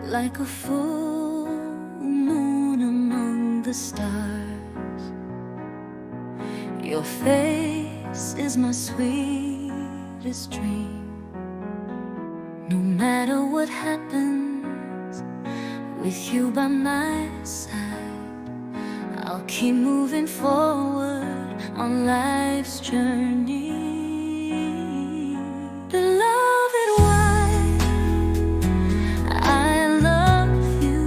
Like a full moon among the stars, your face is my sweetest dream. No matter what happens, with you by my side, I'll keep moving forward on life's journey. Beloved wife, I love you.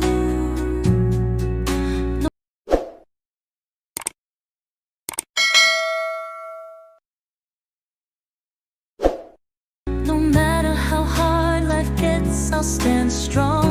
No matter how hard life gets, I'll stand strong.